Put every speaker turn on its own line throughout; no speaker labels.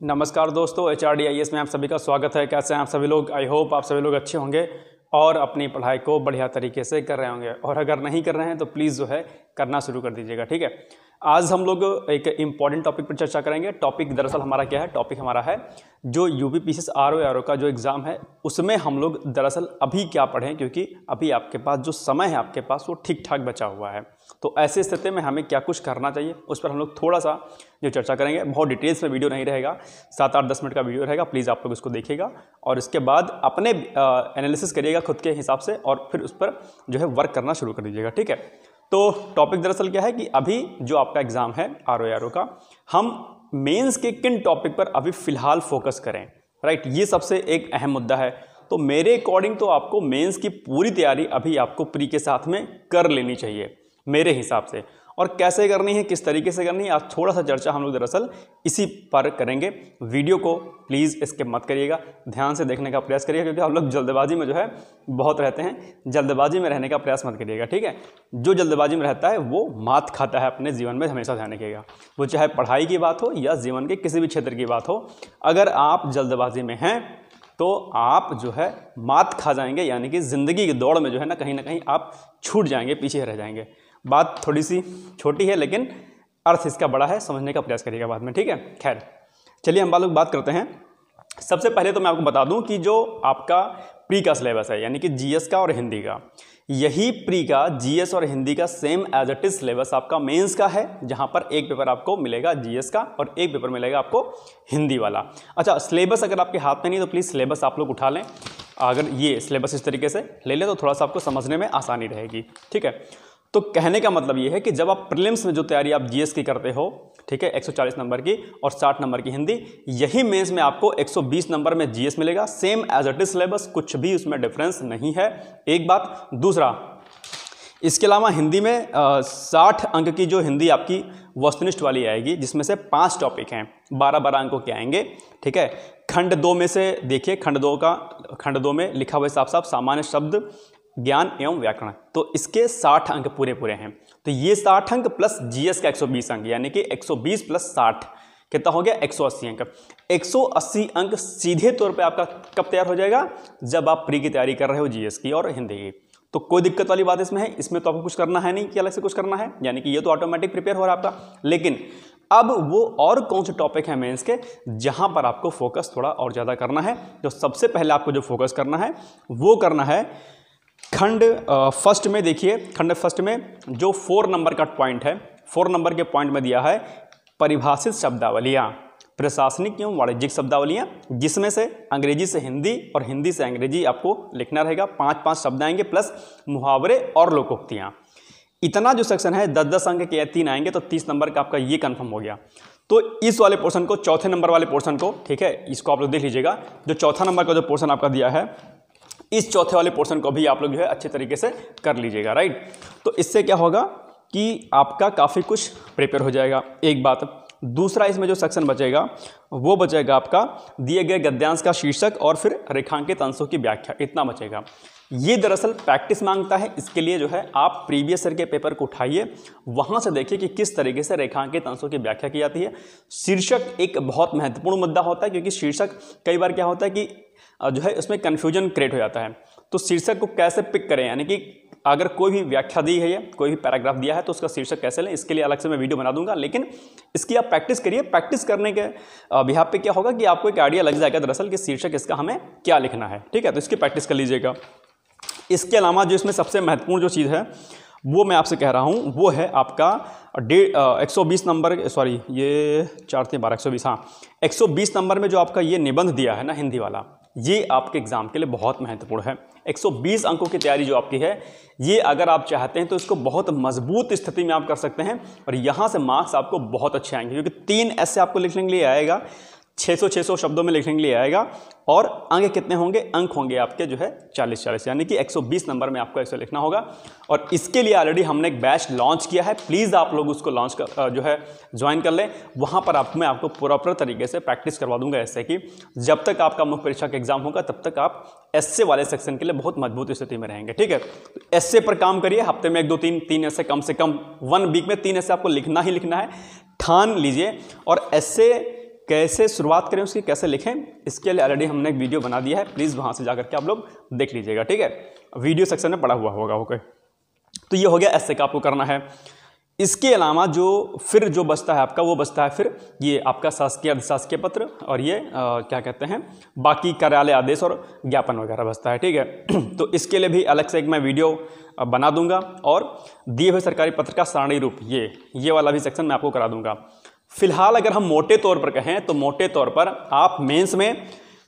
नमस्कार दोस्तों, HRD-IAS में आप सभी का स्वागत है। कैसे हैं आप सभी लोग? आई होप आप सभी लोग अच्छे होंगे और अपनी पढ़ाई को बढ़िया तरीके से कर रहे होंगे। और अगर नहीं कर रहे हैं तो प्लीज़ जो है करना शुरू कर दीजिएगा, ठीक है। आज हम लोग एक इम्पॉर्टेंट टॉपिक पर चर्चा करेंगे। टॉपिक दरअसल हमारा क्या है? टॉपिक हमारा है जो UPPCS RO का जो एग्ज़ाम है उसमें हम लोग दरअसल अभी क्या पढ़ें, क्योंकि अभी आपके पास जो समय है आपके पास वो ठीक ठाक बचा हुआ है। तो ऐसे स्थिति में हमें क्या कुछ करना चाहिए उस पर हम लोग थोड़ा सा जो चर्चा करेंगे। बहुत डिटेल्स में वीडियो नहीं रहेगा, 7-8-10 मिनट का वीडियो रहेगा। प्लीज़ आप लोग इसको देखिएगा और इसके बाद अपने एनालिसिस करिएगा खुद के हिसाब से और फिर उस पर जो है वर्क करना शुरू कर दीजिएगा, ठीक है। तो टॉपिक दरअसल क्या है कि अभी जो आपका एग्ज़ाम है RO का, हम मेंस के किन टॉपिक पर अभी फ़िलहाल फोकस करें, राइट। ये सबसे एक अहम मुद्दा है। तो मेरे अकॉर्डिंग तो आपको मेंस की पूरी तैयारी अभी आपको प्री के साथ में कर लेनी चाहिए मेरे हिसाब से। और कैसे करनी है, किस तरीके से करनी है, आज थोड़ा सा चर्चा हम लोग दरअसल इसी पर करेंगे। वीडियो को प्लीज़ स्किप मत करिएगा, ध्यान से देखने का प्रयास करिएगा, क्योंकि हम लोग जल्दबाजी में जो है बहुत रहते हैं। जल्दबाजी में रहने का प्रयास मत करिएगा, ठीक है। जो जल्दबाजी में रहता है वो मात खाता है अपने जीवन में, हमेशा ध्यान रखिएगा। वो चाहे पढ़ाई की बात हो या जीवन के किसी भी क्षेत्र की बात हो, अगर आप जल्दबाजी में हैं तो आप जो है मात खा जाएंगे, यानी कि ज़िंदगी की दौड़ में जो है ना कहीं आप छूट जाएंगे, पीछे रह जाएंगे। बात थोड़ी सी छोटी है लेकिन अर्थ इसका बड़ा है, समझने का प्रयास करिएगा बाद में, ठीक है। खैर चलिए हम लोग बात करते हैं। सबसे पहले तो मैं आपको बता दूं कि जो आपका प्री का सिलेबस है, यानी कि GS का और हिंदी का, यही प्री का GS और हिंदी का same as it is syllabus आपका मेंस का है, जहां पर एक पेपर आपको मिलेगा GS का और एक पेपर मिलेगा आपको हिंदी वाला। अच्छा, सिलेबस अगर आपके हाथ में नहीं तो प्लीज़ सिलेबस आप लोग उठा लें। अगर ये सिलेबस इस तरीके से ले लें तो थोड़ा सा आपको समझने में आसानी रहेगी, ठीक है। तो कहने का मतलब ये है कि जब आप प्रीलिम्स में जो तैयारी आप GS की करते हो, ठीक है, 140 नंबर की और 60 नंबर की हिंदी, यही मेंस में आपको 120 नंबर में GS मिलेगा, same as it is syllabus, कुछ भी उसमें डिफरेंस नहीं है। एक बात। दूसरा, इसके अलावा हिंदी में 60 अंक की जो हिंदी आपकी वस्तुनिष्ठ वाली आएगी, जिसमें से 5 टॉपिक हैं, 12-12 अंकों के आएंगे, ठीक है। खंड 2 में से देखिए, खंड 2 में लिखा हुआ साफ साफ सामान्य शब्द ज्ञान एवं व्याकरण, तो इसके 60 अंक पूरे हैं। तो ये 60 अंक प्लस GS का 120 अंक, यानी कि 120 प्लस 60 कितना हो गया? 180 अंक। 180 अंक सीधे तौर पे आपका कब तैयार हो जाएगा? जब आप प्री की तैयारी कर रहे हो GS की और हिंदी की। तो कोई दिक्कत वाली बात इसमें है? इसमें तो आपको कुछ करना है नहीं कि अलग से कुछ करना है, यानी कि ये तो ऑटोमेटिक प्रिपेयर हो रहा है आपका। लेकिन अब वो और कौन से टॉपिक हैं मेंस के जहां पर आपको फोकस थोड़ा और ज़्यादा करना है। तो सबसे पहले आपको जो फोकस करना है वो करना है खंड फर्स्ट में। देखिए, खंड फर्स्ट में जो 4 नंबर का पॉइंट है, 4 नंबर के पॉइंट में दिया है परिभाषित शब्दावलियाँ, प्रशासनिक एवं वाणिज्यिक शब्दावलियाँ, जिसमें से अंग्रेजी से हिंदी और हिंदी से अंग्रेजी आपको लिखना रहेगा। 5-5 शब्द आएंगे प्लस मुहावरे और लोकोक्तियाँ। इतना जो सेक्शन है 10-10 अंक के 3 आएंगे, तो 30 नंबर का आपका ये कंफर्म हो गया। तो इस वाले पोर्शन को, चौथे नंबर वाले पोर्शन को, ठीक है, इसको आप लोग देख लीजिएगा। जो चौथा नंबर का जो पोर्शन आपका दिया है, इस चौथे वाले पोर्शन को भी आप लोग जो है अच्छे तरीके से कर लीजिएगा, राइट। तो इससे क्या होगा कि आपका काफ़ी कुछ प्रिपेयर हो जाएगा, एक बात। दूसरा, इसमें जो सेक्शन बचेगा वो बचेगा आपका दिए गए गद्यांश का शीर्षक और फिर रेखांकित अंशों की व्याख्या, इतना बचेगा। ये दरअसल प्रैक्टिस मांगता है। इसके लिए जो है आप प्रीवियस ईयर के पेपर को उठाइए, वहाँ से देखिए कि किस तरीके से रेखांकित अंशों की व्याख्या की जाती है। शीर्षक एक बहुत महत्वपूर्ण मुद्दा होता है, क्योंकि शीर्षक कई बार क्या होता है कि जो है उसमें कन्फ्यूजन क्रिएट हो जाता है। तो शीर्षक को कैसे पिक करें, यानी कि अगर कोई भी व्याख्या दी है, कोई भी पैराग्राफ दिया है, तो उसका शीर्षक कैसे लें, इसके लिए अलग से मैं वीडियो बना दूंगा। लेकिन इसकी आप प्रैक्टिस करिए। प्रैक्टिस करने के बिहाफ पे क्या होगा कि आपको एक आइडिया लग जाएगा दरअसल कि शीर्षक इसका हमें क्या लिखना है, ठीक है। तो इसकी प्रैक्टिस कर लीजिएगा। इसके अलावा जो इसमें सबसे महत्वपूर्ण जो चीज़ है वो मैं आपसे कह रहा हूँ, वो है आपका 120 नंबर, सॉरी ये 4-3-12 120, हाँ 120 नंबर में जो आपका ये निबंध दिया है ना हिंदी वाला, ये आपके एग्जाम के लिए बहुत महत्वपूर्ण है। 120 अंकों की तैयारी जो आपकी है, ये अगर आप चाहते हैं तो इसको बहुत मजबूत स्थिति में आप कर सकते हैं और यहाँ से मार्क्स आपको बहुत अच्छे आएंगे, क्योंकि 3 ऐसे आपको लिखने के लिए आएगा, 600 शब्दों में लिखने के लिए आएगा। और अंक कितने होंगे? अंक होंगे आपके जो है 40, यानी कि 120 नंबर में आपको ऐसे लिखना होगा। और इसके लिए ऑलरेडी हमने एक बैच लॉन्च किया है, प्लीज़ आप लोग उसको लॉन्च कर जो है ज्वाइन कर लें। वहाँ पर मैं आपको प्रॉपर तरीके से प्रैक्टिस करवा दूंगा ऐसे कि जब तक आपका मुख्य परीक्षा का एग्जाम होगा तब तक आप ऐसे वाले सेक्शन के लिए बहुत मजबूत स्थिति में रहेंगे, ठीक है। तो ऐसे पर काम करिए, हफ्ते में 1-2-3 ऐसे, कम से कम 1 वीक में 3 ऐसे आपको लिखना ही लिखना है, ठान लीजिए। और ऐसे कैसे शुरुआत करें उसकी, कैसे लिखें, इसके लिए ऑलरेडी हमने एक वीडियो बना दिया है, प्लीज़ वहाँ से जाकर के आप लोग देख लीजिएगा, ठीक है। वीडियो सेक्शन में पड़ा हुआ होगा। ओके, तो ये हो गया ऐसे का आपको करना है। इसके अलावा जो बचता है आपका, वो बचता है फिर ये आपका शासकीय अधिशासकीय पत्र और ये क्या कहते हैं, बाकी कार्यालय आदेश और ज्ञापन वगैरह बचता है, ठीक है। तो इसके लिए भी अलग से एक मैं वीडियो बना दूंगा और दिए हुए सरकारी पत्र का सारणी रूप ये वाला भी सेक्शन मैं आपको करा दूंगा। फिलहाल अगर हम मोटे तौर पर कहें तो मोटे तौर पर आप मेंस में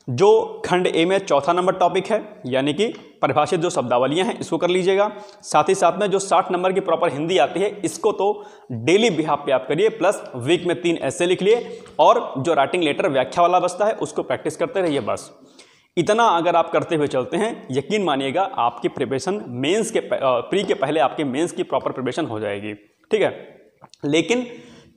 जो खंड ए में चौथा नंबर टॉपिक है, यानी कि परिभाषित जो शब्दावलियां हैं, इसको कर लीजिएगा। साथ ही साथ में जो 60 नंबर की प्रॉपर हिंदी आती है, इसको तो डेली बिहाफ पे आप करिए, प्लस वीक में 3 ऐसे लिख लिए और जो राइटिंग लेटर व्याख्या वाला बचता है उसको प्रैक्टिस करते रहिए। बस इतना अगर आप करते हुए चलते हैं, यकीन मानिएगा आपकी प्रिपरेशन मेंस के प्री के पहले आपके मेंस की प्रॉपर प्रिपरेशन हो जाएगी, ठीक है। लेकिन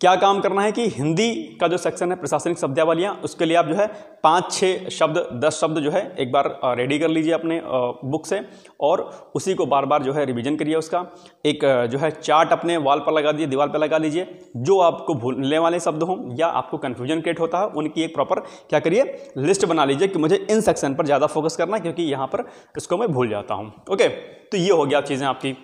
क्या काम करना है कि हिंदी का जो सेक्शन है प्रशासनिक शब्दावलियाँ, उसके लिए आप जो है 5-6 शब्द 10 शब्द जो है एक बार रेडी कर लीजिए अपने बुक से और उसी को बार बार जो है रिवीजन करिए। उसका एक जो है चार्ट अपने वॉल पर लगा दीजिए, दीवार पर लगा लीजिए। जो आपको भूलने वाले शब्द हों या आपको कन्फ्यूजन क्रिएट होता है, उनकी एक प्रॉपर क्या करिए लिस्ट बना लीजिए कि मुझे इन सेक्शन पर ज़्यादा फोकस करना है क्योंकि यहाँ पर इसको मैं भूल जाता हूँ। ओके, तो ये हो गया चीज़ें आपकी,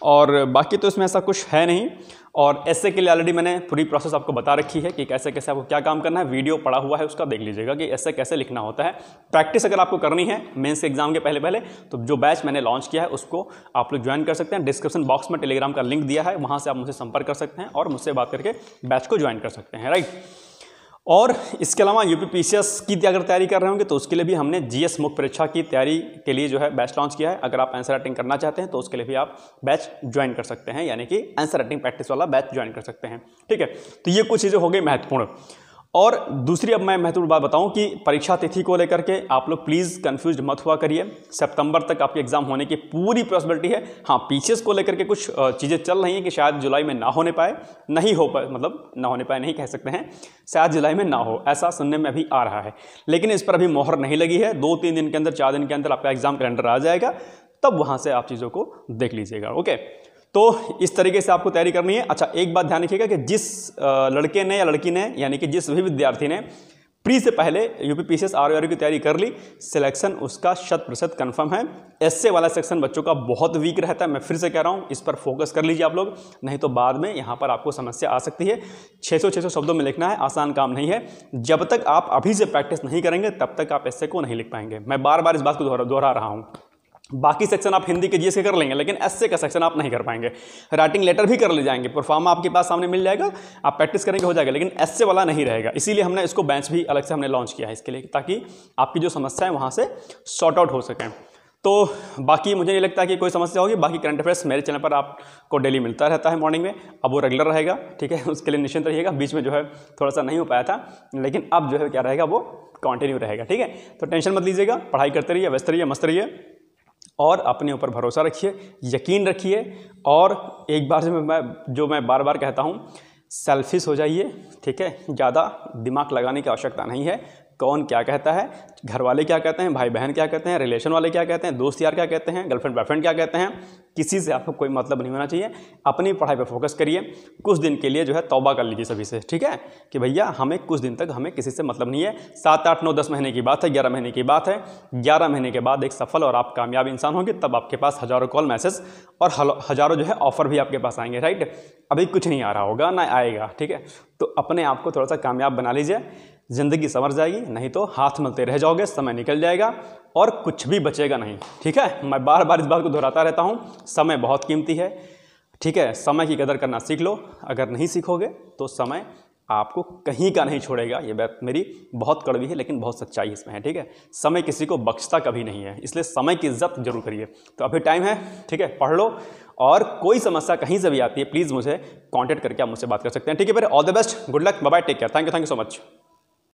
और बाकी तो इसमें ऐसा कुछ है नहीं। और ऐसे के लिए ऑलरेडी मैंने पूरी प्रोसेस आपको बता रखी है कि कैसे कैसे आपको क्या काम करना है, वीडियो पड़ा हुआ है उसका देख लीजिएगा कि ऐसे कैसे लिखना होता है। प्रैक्टिस अगर आपको करनी है मेंस एग्जाम के पहले तो जो बैच मैंने लॉन्च किया है उसको आप लोग ज्वाइन कर सकते हैं। डिस्क्रिप्शन बॉक्स में टेलीग्राम का लिंक दिया है, वहाँ से आप मुझसे संपर्क कर सकते हैं और मुझसे बात करके बैच को ज्वाइन कर सकते हैं, राइट। और इसके अलावा यूपीपीसीएस की अगर तैयारी कर रहे होंगे तो उसके लिए भी हमने जीएस मुख्य परीक्षा की तैयारी के लिए जो है बैच लॉन्च किया है। अगर आप आंसर राइटिंग करना चाहते हैं तो उसके लिए भी आप बैच ज्वाइन कर सकते हैं, यानी कि आंसर राइटिंग प्रैक्टिस वाला बैच ज्वाइन कर सकते हैं, ठीक है। तो ये कुछ चीज़ें हो गई महत्वपूर्ण। और दूसरी अब मैं महत्वपूर्ण बात बताऊं कि परीक्षा तिथि को लेकर के आप लोग प्लीज़ कंफ्यूज मत हुआ करिए। सितंबर तक आपके एग्जाम होने की पूरी पॉसिबिलिटी है। हाँ, पीछे को लेकर के कुछ चीज़ें चल रही हैं कि शायद जुलाई में ना होने पाए, नहीं हो पाए, मतलब ना होने पाए नहीं कह सकते हैं, शायद जुलाई में ना हो, ऐसा सुनने में अभी आ रहा है। लेकिन इस पर अभी मोहर नहीं लगी है। 2-3 दिन के अंदर, 4 दिन के अंदर आपका एग्जाम कैलेंडर आ जाएगा, तब वहाँ से आप चीज़ों को देख लीजिएगा। ओके, तो इस तरीके से आपको तैयारी करनी है। अच्छा, एक बात ध्यान रखिएगा कि जिस लड़के ने या लड़की ने, यानी कि जिस भी विद्यार्थी ने प्री से पहले यूपीपीसीएस आरओआरयू की तैयारी कर ली, सिलेक्शन उसका 100% कन्फर्म है। एसए वाला सेक्शन बच्चों का बहुत वीक रहता है, मैं फिर से कह रहा हूँ, इस पर फोकस कर लीजिए आप लोग, नहीं तो बाद में यहाँ पर आपको समस्या आ सकती है। 600 शब्दों में लिखना है, आसान काम नहीं है। जब तक आप अभी से प्रैक्टिस नहीं करेंगे तब तक आप एसए को नहीं लिख पाएंगे। मैं बार बार इस बात को दोहरा रहा हूँ। बाकी सेक्शन आप हिंदी के जीएस के कर लेंगे, लेकिन एसए का सेक्शन आप नहीं कर पाएंगे। राइटिंग लेटर भी कर ले जाएंगे, परफॉर्मा आपके पास सामने मिल जाएगा, आप प्रैक्टिस करेंगे हो जाएगा, लेकिन एसए वाला नहीं रहेगा। इसीलिए हमने इसको बेंच भी अलग से हमने लॉन्च किया है इसके लिए, ताकि आपकी जो समस्या है वहाँ से सॉर्ट आउट हो सकें। तो बाकी मुझे नहीं लगता कि कोई समस्या होगी। बाकी करंट अफेयर्स मेरे चैनल पर आपको डेली मिलता रहता है मॉर्निंग में, अब वो रेगुलर रहेगा, ठीक है। उसके लिए निश्चिंत रहिएगा। बीच में जो है थोड़ा सा नहीं हो पाया था, लेकिन अब जो है क्या रहेगा, वो कंटिन्यू रहेगा, ठीक है। तो टेंशन मत लीजिएगा, पढ़ाई करते रहिए, व्यस्त रहिए, मस्त रहिए और अपने ऊपर भरोसा रखिए, यकीन रखिए। और एक बार जो मैं बार बार कहता हूँ, सेल्फिश हो जाइए, ठीक है। ज़्यादा दिमाग लगाने की आवश्यकता नहीं है। कौन क्या कहता है, घर वाले क्या कहते हैं, भाई बहन क्या कहते हैं, रिलेशन वाले क्या कहते हैं, दोस्त यार क्या कहते हैं, गर्लफ्रेंड बॉयफ्रेंड क्या कहते हैं, किसी से आपको कोई मतलब नहीं होना चाहिए। अपनी पढ़ाई पर फोकस करिए। कुछ दिन के लिए जो है तौबा कर लीजिए सभी से, ठीक है, कि भैया हमें कुछ दिन तक हमें किसी से मतलब नहीं है। 7, 8, 9, 10 महीने की बात है, 11 महीने की बात है। 11 महीने के बाद एक सफल और आप कामयाब इंसान होंगे, तब आपके पास हज़ारों कॉल, मैसेज और हज़ारों जो है ऑफर भी आपके पास आएंगे, राइट। अभी कुछ नहीं आ रहा होगा, ना आएगा, ठीक है। तो अपने आप को थोड़ा सा कामयाब बना लीजिए, ज़िंदगी संवर जाएगी, नहीं तो हाथ मलते रह जाओगे, समय निकल जाएगा और कुछ भी बचेगा नहीं, ठीक है। मैं बार बार इस बात को दोहराता रहता हूँ, समय बहुत कीमती है, ठीक है। समय की कदर करना सीख लो। अगर नहीं सीखोगे तो समय आपको कहीं का नहीं छोड़ेगा। ये बात मेरी बहुत कड़वी है, लेकिन बहुत सच्चाई इसमें है, ठीक है। समय किसी को बख्शता कभी नहीं है, इसलिए समय की इज्जत जरूर करिए। तो अभी टाइम है, ठीक है, पढ़ लो। और कोई समस्या कहीं से भी आती है, प्लीज़ मुझे कॉन्टैक्ट करके आप मुझसे बात कर सकते हैं, ठीक है। फिर all the best, good luck, bye bye, take care, thank you so much.